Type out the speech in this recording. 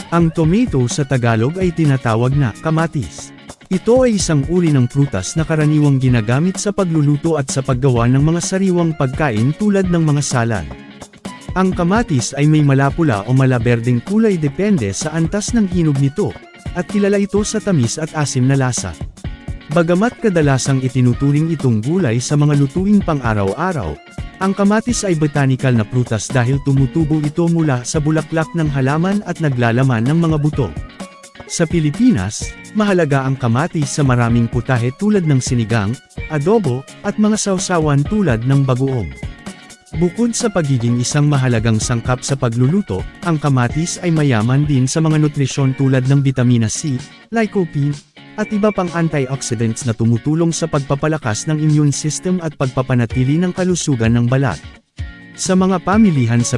Ang tomato sa Tagalog ay tinatawag na kamatis. Ito ay isang uri ng prutas na karaniwang ginagamit sa pagluluto at sa paggawa ng mga sariwang pagkain tulad ng mga salad. Ang kamatis ay may malapula o malaberdeng kulay depende sa antas ng hinog nito, at kilala ito sa tamis at asim na lasa. Bagamat kadalasang itinuturing itong gulay sa mga lutuing pang-araw-araw, ang kamatis ay botanical na prutas dahil tumutubo ito mula sa bulaklak ng halaman at naglalaman ng mga buto. Sa Pilipinas, mahalaga ang kamatis sa maraming putahe tulad ng sinigang, adobo, at mga sawsawan tulad ng bagoong. Bukod sa pagiging isang mahalagang sangkap sa pagluluto, ang kamatis ay mayaman din sa mga nutrisyon tulad ng bitamina C, lycopene, at iba pang antioxidants na tumutulong sa pagpapalakas ng immune system at pagpapanatili ng kalusugan ng balat. Sa mga pamilihan sa